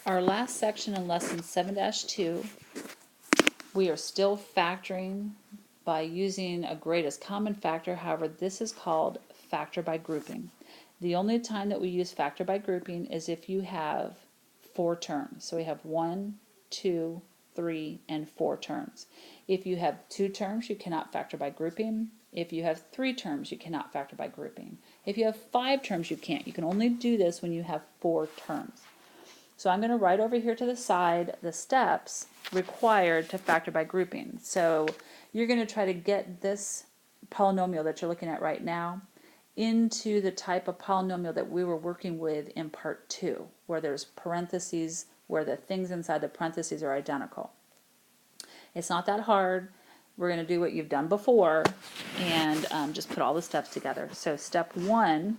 Our last section in lesson 7-2, we are still factoring by using a greatest common factor. However, this is called factor by grouping. The only time that we use factor by grouping is if you have 4 terms. So we have 1, 2, 3, and 4 terms. If you have 2 terms, you cannot factor by grouping. If you have 3 terms, you cannot factor by grouping. If you have 5 terms, you can't. You can only do this when you have 4 terms. So I'm going to write over here to the side the steps required to factor by grouping. So you're going to try to get this polynomial that you're looking at right now into the type of polynomial that we were working with in part 2, where there's parentheses, where the things inside the parentheses are identical. It's not that hard. We're going to do what you've done before and just put all the steps together. So step 1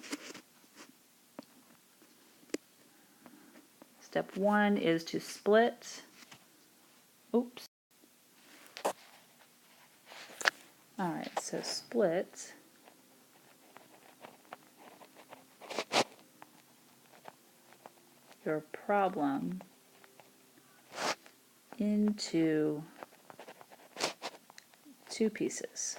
is to split. Oops. All right, so split your problem into 2 pieces.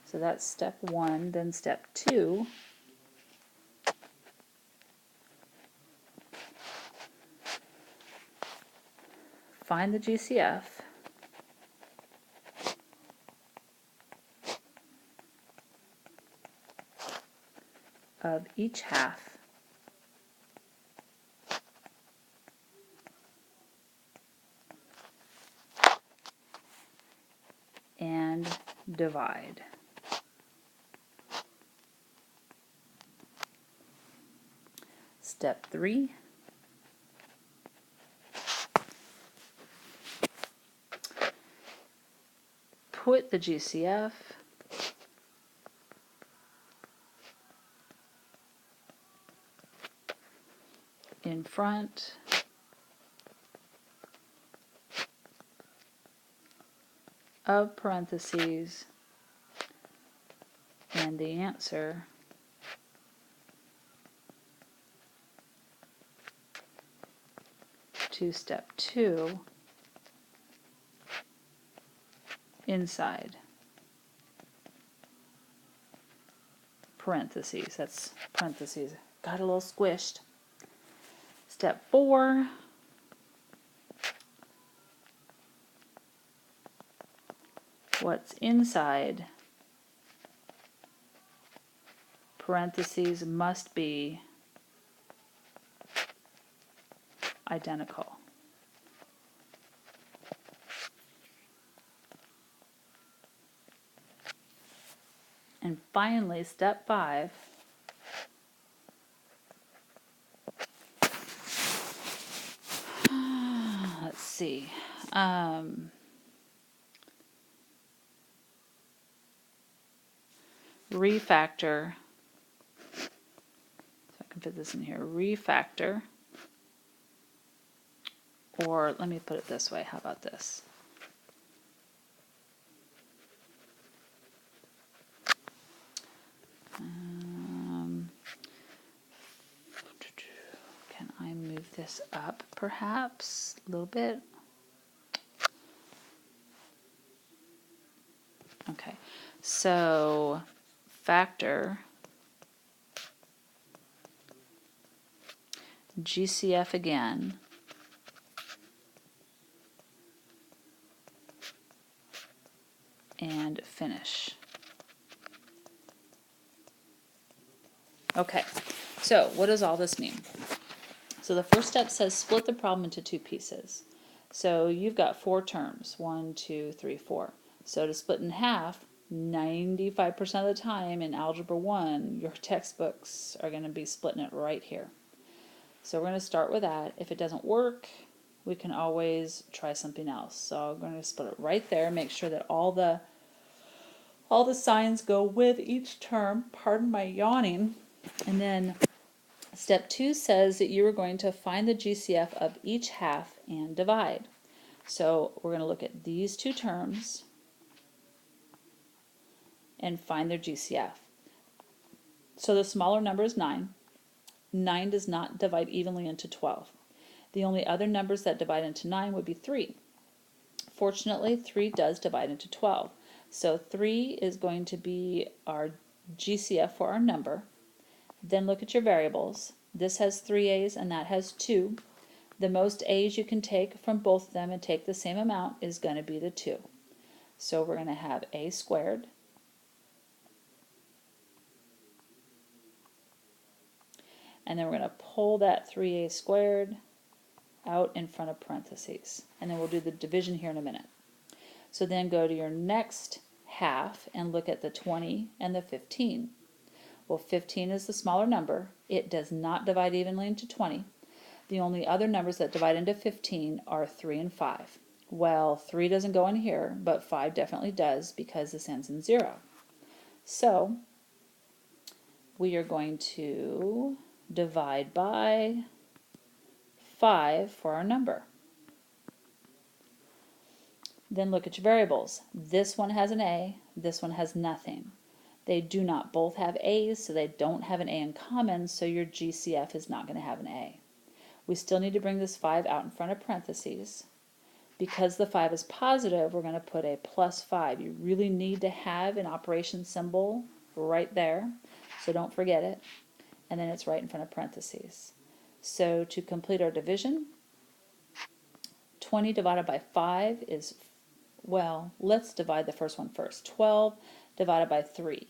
So that's step 1. Then step 2, find the GCF of each half and divide. Step 3, put the GCF in front of parentheses and the answer to step 2 inside parentheses. That's parentheses. Got a little squished. Step 4, what's inside parentheses must be identical. And finally, step 5, let's see, refactor, so I can fit this in here, refactor, or let me put it this way, how about this? Can I move this up perhaps a little bit? Okay, so factor GCF again and finish. Okay, so what does all this mean? So the first step says split the problem into 2 pieces. So you've got 4 terms, 1, 2, 3, 4. So to split in half, 95% of the time in Algebra 1, your textbooks are going to be splitting it right here. So we're going to start with that. If it doesn't work, we can always try something else. So I'm going to split it right there, make sure that all the signs go with each term. Pardon my yawning. And then step 2 says that you are going to find the GCF of each half and divide. So we're going to look at these 2 terms and find their GCF. So the smaller number is 9. 9 does not divide evenly into 12. The only other numbers that divide into 9 would be 3. Fortunately, 3 does divide into 12. So 3 is going to be our GCF for our number. Then look at your variables. This has 3 A's and that has 2. The most A's you can take from both of them and take the same amount is going to be the 2. So we're going to have A squared and then we're going to pull that 3A squared out in front of parentheses. And then we'll do the division here in a minute. So then go to your next half and look at the 20 and the 15. Well, 15 is the smaller number. It does not divide evenly into 20. The only other numbers that divide into 15 are 3 and 5. Well, 3 doesn't go in here, but 5 definitely does because this ends in 0. So we are going to divide by 5 for our number. Then look at your variables. This one has an A, this one has nothing. They do not both have A's, so they don't have an A in common, so your GCF is not going to have an A. We still need to bring this 5 out in front of parentheses. Because the 5 is positive, we're going to put a plus 5. You really need to have an operation symbol right there, so don't forget it. And then it's right in front of parentheses. So to complete our division, 20 divided by 5 is, well, let's divide the first one first. 12 divided by 3,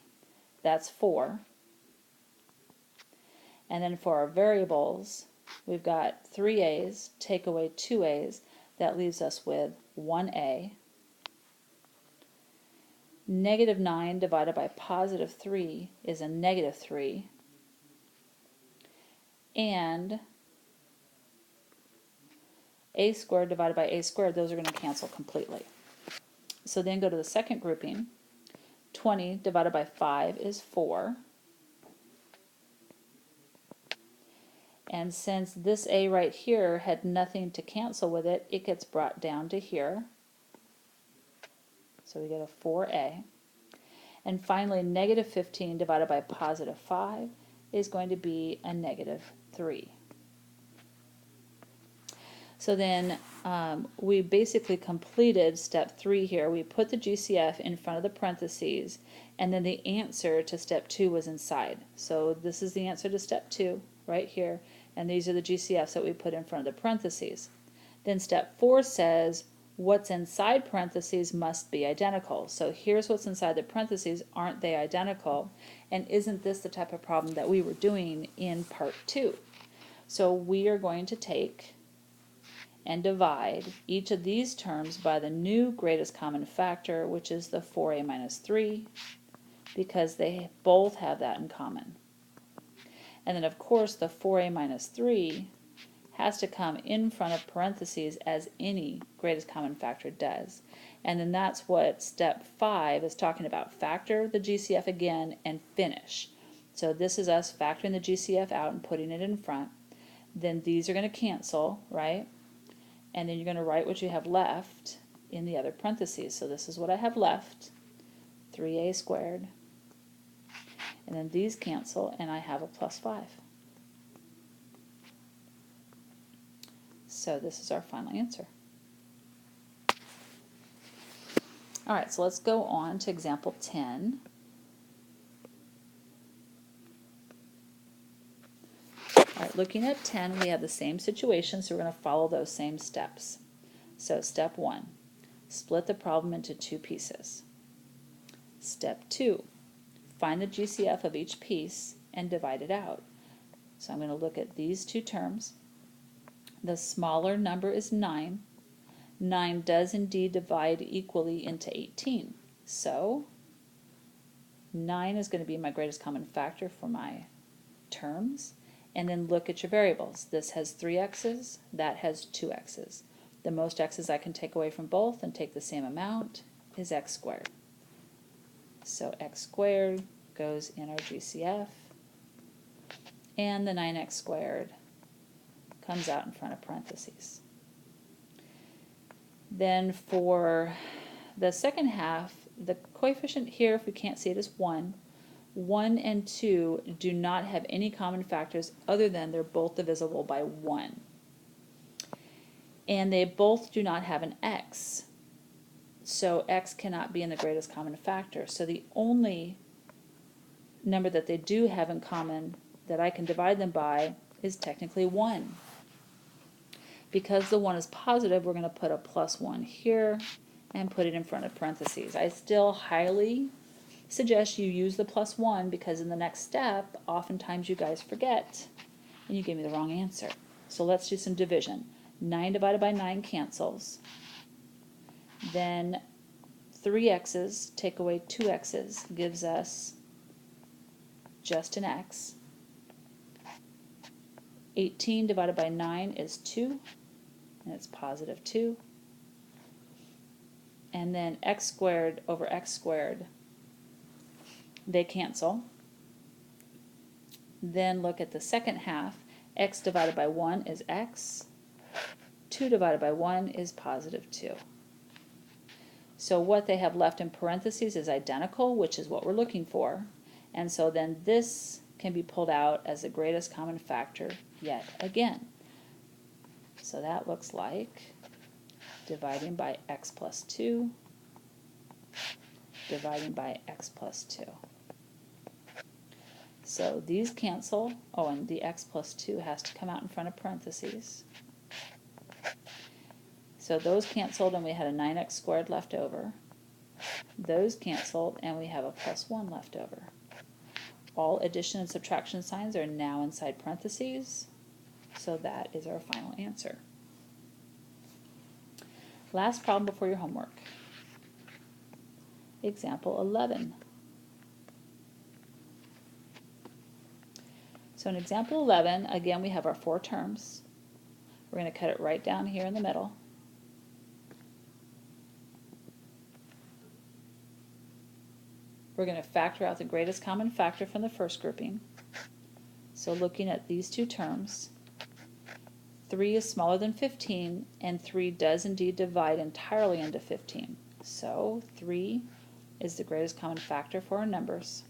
that's 4. And then for our variables, we've got 3 A's, take away 2 A's, that leaves us with 1 A. Negative 9 divided by positive 3 is a negative 3. And A squared divided by A squared, those are going to cancel completely. So then go to the second grouping. 20 divided by 5 is 4. And since this A right here had nothing to cancel with it, it gets brought down to here. So we get a 4A. And finally, negative 15 divided by positive 5 is going to be a negative 3. So then we basically completed step 3 here. We put the GCF in front of the parentheses, and then the answer to step 2 was inside. So this is the answer to step 2 right here, and these are the GCFs that we put in front of the parentheses. Then step 4 says what's inside parentheses must be identical. So here's what's inside the parentheses. Aren't they identical? And isn't this the type of problem that we were doing in part 2? So we are going to take and divide each of these terms by the new greatest common factor, which is the 4A minus 3, because they both have that in common. And then of course the 4A minus 3 has to come in front of parentheses as any greatest common factor does. And then that's what step 5 is talking about. Factor the GCF again and finish. So this is us factoring the GCF out and putting it in front. Then these are going to cancel, right? And then you're going to write what you have left in the other parentheses. So this is what I have left, 3A squared. And then these cancel, and I have a plus 5. So this is our final answer. All right, so let's go on to example 10. All right, looking at 10, we have the same situation, so we're going to follow those same steps. So step 1, split the problem into 2 pieces. Step 2, find the GCF of each piece and divide it out. So I'm going to look at these 2 terms. The smaller number is 9. 9 does indeed divide equally into 18. So 9 is going to be my greatest common factor for my terms. And then look at your variables. This has 3 x's, that has 2 x's. The most x's I can take away from both and take the same amount is x squared. So x squared goes in our GCF, and the 9x squared comes out in front of parentheses. Then for the second half, the coefficient here, if we can't see it, is 1. 1 and 2 do not have any common factors other than they're both divisible by 1. And they both do not have an x. So x cannot be in the greatest common factor. So the only number that they do have in common that I can divide them by is technically 1. Because the 1 is positive, we're going to put a plus 1 here and put it in front of parentheses. I still highly suggest you use the plus 1 because in the next step, oftentimes you guys forget and you give me the wrong answer. So let's do some division. 9 divided by 9 cancels. Then 3 x's take away 2 x's gives us just an x. 18 divided by 9 is 2, and it's positive 2. And then x squared over x squared, they cancel. Then look at the second half. X divided by 1 is x. 2 divided by 1 is positive 2. So what they have left in parentheses is identical, which is what we're looking for. And so then this can be pulled out as the greatest common factor yet again. So that looks like dividing by x plus 2, dividing by x plus 2. So these cancel. Oh, and the x plus 2 has to come out in front of parentheses. So those canceled and we had a 9x squared left over. Those canceled and we have a plus 1 left over. All addition and subtraction signs are now inside parentheses. So that is our final answer. Last problem before your homework. Example 11. So in example 11, again we have our 4 terms. We're going to cut it right down here in the middle. We're going to factor out the greatest common factor from the first grouping. So looking at these 2 terms, 3 is smaller than 15, and 3 does indeed divide entirely into 15. So 3 is the greatest common factor for our numbers.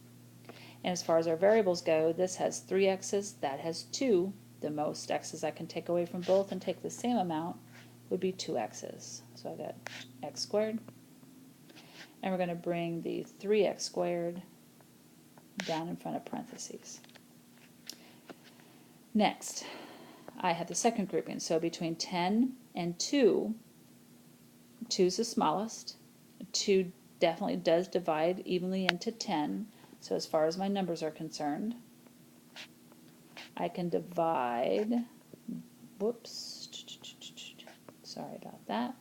And as far as our variables go, this has 3 x's, that has 2. The most x's I can take away from both and take the same amount would be 2 x's. So I've got x squared. And we're going to bring the 3x squared down in front of parentheses. Next, I have the second grouping. So between 10 and 2, 2 is the smallest. 2 definitely does divide evenly into 10. So as far as my numbers are concerned, I can divide, sorry about that.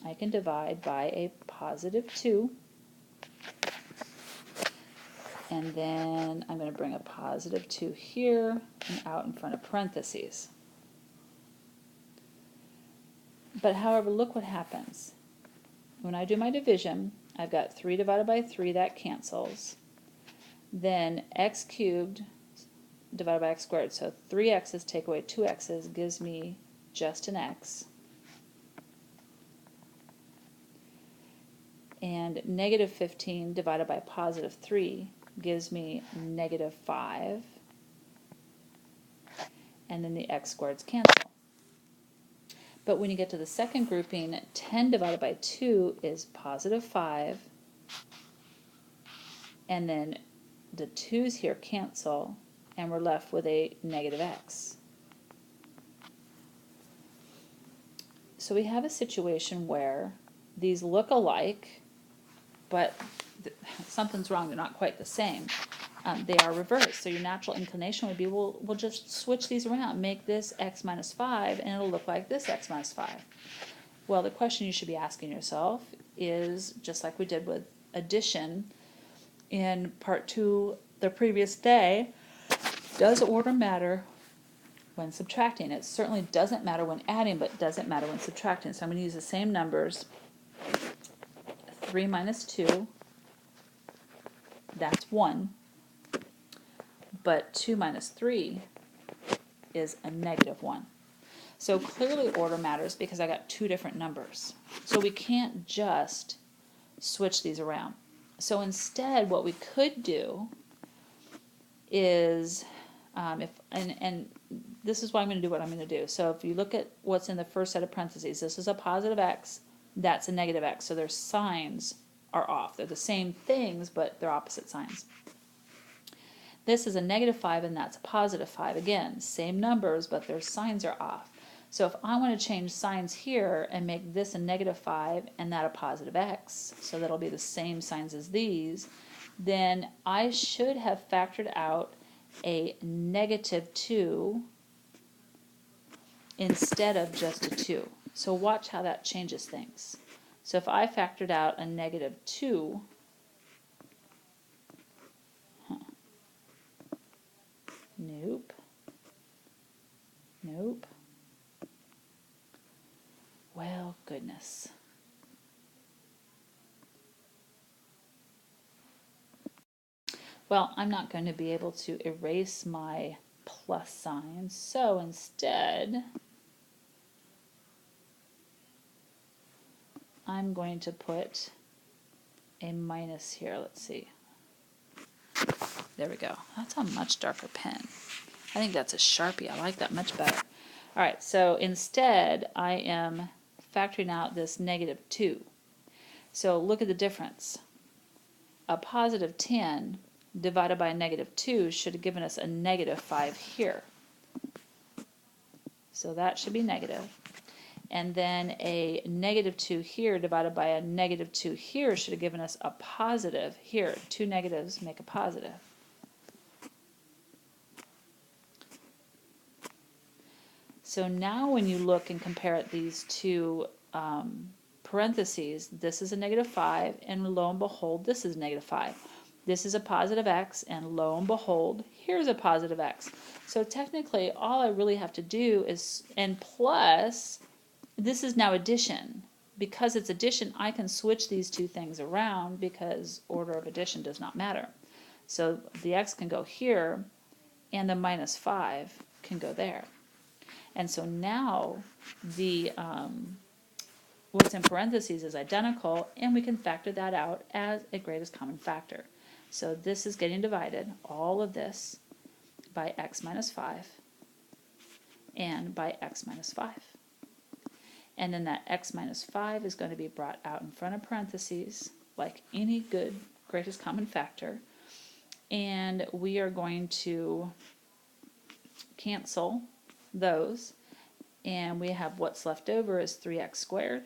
I can divide by a positive 2, and then I'm going to bring a positive 2 here and out in front of parentheses. But however, look what happens. When I do my division, I've got 3 divided by 3, that cancels. Then x cubed divided by x squared, so 3 x's take away 2 x's gives me just an x. And negative 15 divided by positive 3 gives me negative 5. And then the x squareds cancel. But when you get to the second grouping, 10 divided by 2 is positive 5. And then the 2's here cancel, and we're left with a negative x. So we have a situation where these look alike, but something's wrong, they're not quite the same. They are reversed, so your natural inclination would be, we'll just switch these around, make this x minus 5, and it'll look like this x minus 5. Well, the question you should be asking yourself is, just like we did with addition in part 2 the previous day, does order matter when subtracting? It certainly doesn't matter when adding, but doesn't matter when subtracting. So I'm going to use the same numbers. 3 minus 2, that's 1. But 2 minus 3 is a negative 1. So clearly order matters because I got 2 different numbers. So we can't just switch these around. So instead, what we could do is, and this is why I'm going to do what I'm going to do. So if you look at what's in the first set of parentheses, this is a positive x, that's a negative x. So their signs are off. They're the same things, but they're opposite signs. This is a negative 5, and that's a positive 5. Again, same numbers, but their signs are off. So if I want to change signs here and make this a negative 5 and that a positive x, so that'll be the same signs as these, then I should have factored out a negative 2 instead of just a 2. So watch how that changes things. So if I factored out a negative 2, nope, nope, well, goodness. Well, I'm not going to be able to erase my plus sign, so instead I'm going to put a minus here. Let's see. There we go. That's a much darker pen. I think that's a Sharpie. I like that much better. All right, so instead I am factoring out this negative 2. So look at the difference. A positive 10 divided by a negative 2 should have given us a negative 5 here. So that should be negative. And then a negative 2 here divided by a negative 2 here should have given us a positive here. Two negatives make a positive. So now when you look and compare at these two parentheses, this is a negative 5, and lo and behold, this is negative 5. This is a positive x, and lo and behold, here's a positive x. So technically, all I really have to do is, and plus, this is now addition. Because it's addition, I can switch these two things around because order of addition does not matter. So the x can go here, and the minus 5 can go there. And so now the what's in parentheses is identical, and we can factor that out as a greatest common factor. So this is getting divided, all of this, by x minus 5 and by x minus 5. And then that x minus 5 is going to be brought out in front of parentheses, like any good greatest common factor. And we are going to cancel those, and we have what's left over is 3x squared.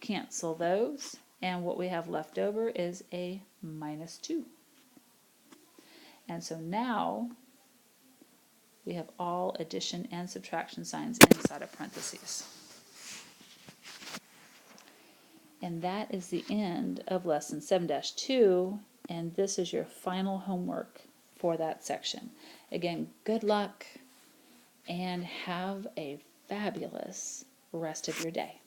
Cancel those, and what we have left over is a minus 2. And so now we have all addition and subtraction signs inside of parentheses. And that is the end of lesson 7-2, and this is your final homework for that section. Again, good luck and have a fabulous rest of your day.